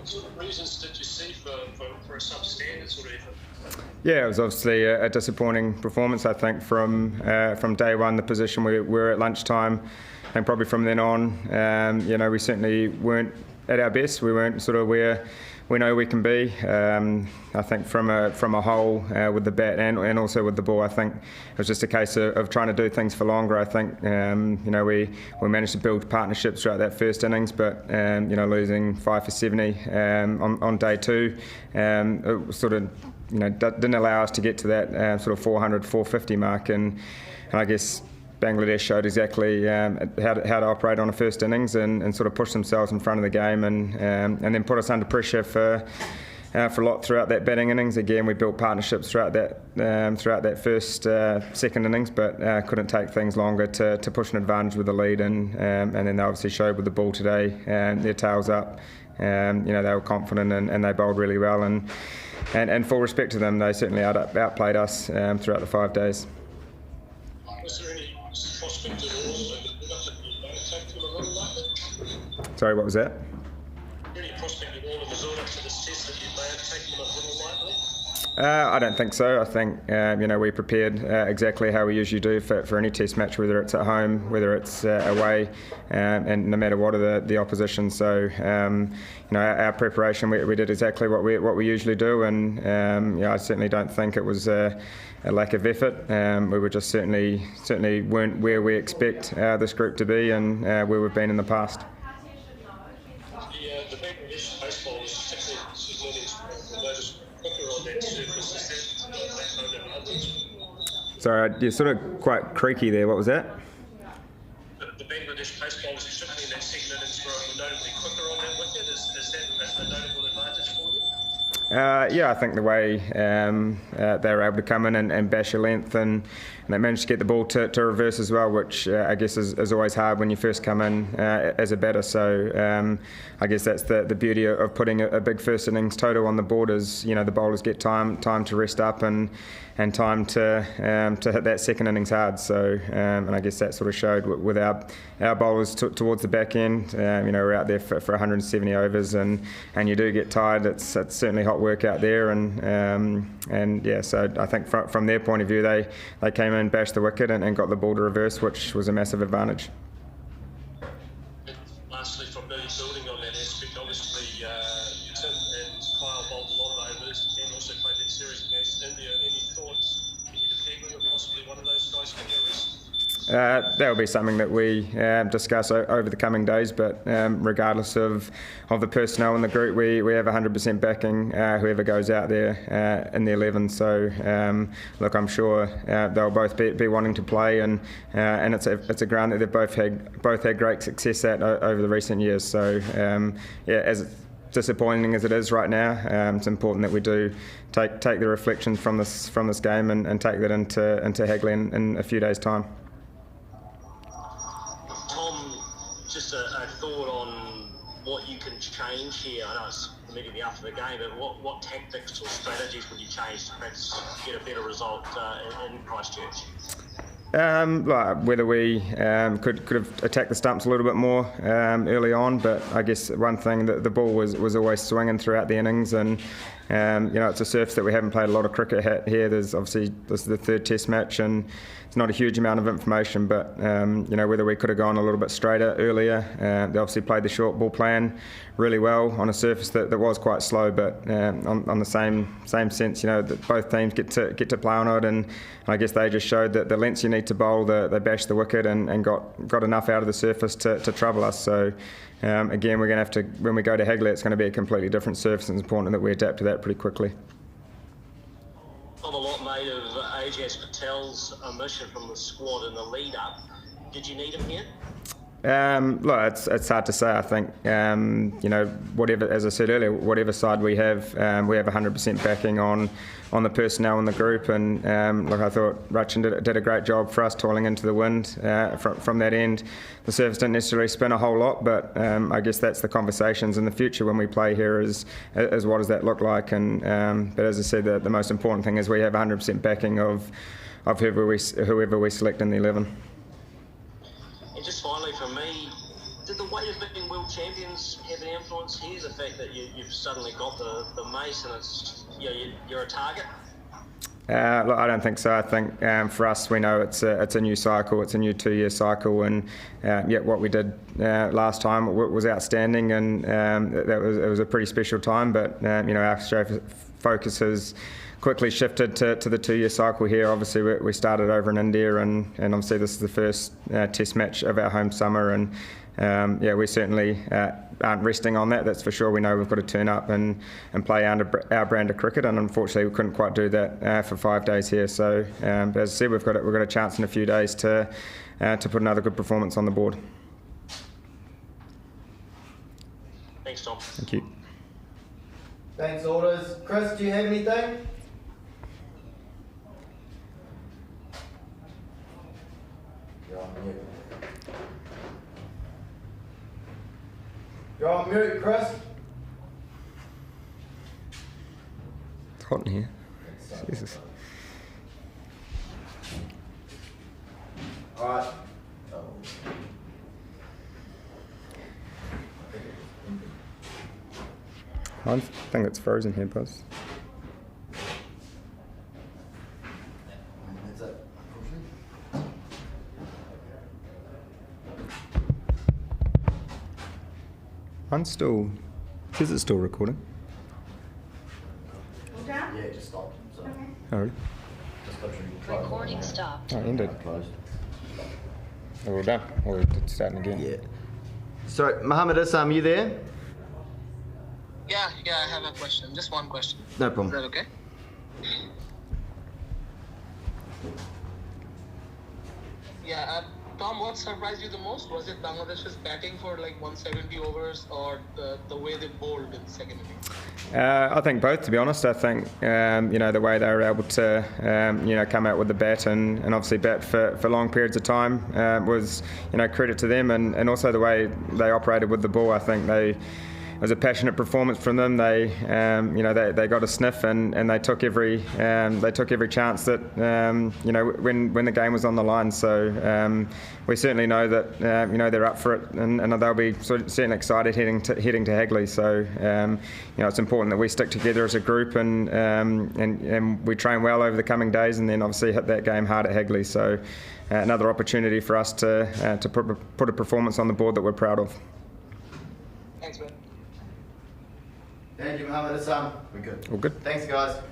What sort of reasons did you see for a substandard sort of effort? Yeah, it was obviously a disappointing performance. I think from day one, the position we were at lunchtime, and probably from then on, we certainly weren't at our best. We weren't sort of where we know we can be. I think from a whole with the bat and also with the ball, I think it was just a case of trying to do things for longer. I think we managed to build partnerships throughout that first innings, but losing 5 for 70 on day two, it sort of didn't allow us to get to that sort of 400, 450 mark, and I guess Bangladesh showed exactly how to operate on a first innings and sort of push themselves in front of the game and then put us under pressure for a lot throughout that batting innings. Again, we built partnerships throughout that first second innings, but couldn't take things longer to push an advantage with the lead, and then they obviously showed with the ball today, their tails up. They were confident and they bowled really well, and full respect to them, they certainly outplayed us throughout the 5 days. Was there any prospect at all that you may take to a run like that? Sorry, what was that? Any prospect at all in the build-up to this test that you may have taken a little lightly? I don't think so. I think we prepared exactly how we usually do for any test match, whether it's at home, whether it's away, and no matter what are the opposition. So our preparation, we did exactly what we usually do, and I certainly don't think it was a lack of effort. We were just certainly weren't where we expect this group to be and where we've been in the past. The Bangladesh baseball was particularly quicker on that surface. Is that kind of advantage? Sorry, you're sort of quite creaky there. What was that? The Bangladesh baseball was particularly in that second innings were notably quicker on that wicket. Is that a notable advantage for you? I think the way they were able to come in and bash a length, and they managed to get the ball to reverse as well, which I guess is always hard when you first come in as a batter. So I guess that's the beauty of putting a big first innings total on the board is the bowlers get time to rest up and time to hit that second innings hard. So and I guess that sort of showed with our bowlers towards the back end. We're out there for 170 overs, and you do get tired. It's certainly hot work out there, so I think from their point of view, they came in, bashed the wicket, and got the ball to reverse, which was a massive advantage. Lastly, from building on that aspect, obviously Tim and Kyle bowled a lot of overs and also played that series against India. Any thoughts ahead of Hagley or possibly one of those guys getting a rest? That will be something that we discuss over the coming days, but regardless of the personnel in the group, we have 100% backing whoever goes out there in the 11. So look, I'm sure they'll both be wanting to play, and it's a ground that they've both had great success at over the recent years. So as disappointing as it is right now, it's important that we do take the reflections from this game and take that into Hagley in a few days' time. Just a thought on what you can change here. I know it's immediately after the game, but what tactics or strategies would you change to perhaps get a better result in Christchurch? Whether we could have attacked the stumps a little bit more early on, but I guess one thing that the ball was always swinging throughout the innings, and it's a surface that we haven't played a lot of cricket here. This is the third test match, and it's not a huge amount of information, but whether we could have gone a little bit straighter earlier. They obviously played the short ball plan really well on a surface that was quite slow, but on the same sense, that both teams get to play on it, and I guess they just showed that the lengths you need to bowl, they bashed the wicket and got enough out of the surface to trouble us. So again, we're going to have to, when we go to Hagley, it's going to be a completely different surface, and it's important that we adapt to that pretty quickly. Not a lot made of Ajaz Patel's omission from the squad in the lead-up. Did you need him here? Look, it's hard to say. I think whatever, as I said earlier, whatever side we have 100% backing on the personnel in the group, and look, I thought Rachin did a great job for us toiling into the wind from that end. The surface didn't necessarily spin a whole lot, but I guess that's the conversations in the future when we play here is what does that look like, and but as I said, the most important thing is we have 100% backing of whoever we select in the 11. And just finally from me, did the weight of being well world champions have an influence here? The fact that you've suddenly got the mace and it's you're a target. Look, I don't think so. I think for us, we know it's a new cycle. It's a new 2-year cycle, and what we did last time was outstanding, and it was a pretty special time. But our focus has quickly shifted to the 2-year cycle here. Obviously, we started over in India, and obviously this is the first Test match of our home summer, and we certainly aren't resting on that. That's for sure. We know we've got to turn up and play under our brand of cricket, and unfortunately we couldn't quite do that for 5 days here. So, but as I said, we've got a chance in a few days to put another good performance on the board. Thanks, Tom. Thank you. Thanks, Orders. Chris, do you have anything? You're on mute. You're on mute, Chris. It's hot in here. Jesus. All right. I think it's frozen here, Buzz. That's it. Mine's still. Is it still recording? Yeah, it just stopped. So. Okay. Oh, really? Just literally closed. Recording stopped. Oh, it ended. Closed. Oh, we're done. Or it's starting again. Yeah. Sorry, Mohammed Issam, you there? Yeah, I have a question. Just one question. No Is problem. that okay? Yeah, Tom, what surprised you the most? Was it Bangladesh's batting for like 170 overs or the way they bowled in the second innings? I think both, to be honest. I think the way they were able to come out with the bat and obviously bat for long periods of time was credit to them, and also the way they operated with the ball. I think it was a passionate performance from them. They got a sniff and they took every chance that when the game was on the line. So we certainly know that they're up for it, and they'll be certainly excited heading to Hagley. So it's important that we stick together as a group and we train well over the coming days, and then obviously hit that game hard at Hagley. So another opportunity for us to put a performance on the board that we're proud of. Thanks, man. Thank you, Mohammed Issam. We're good. All good. Thanks, guys.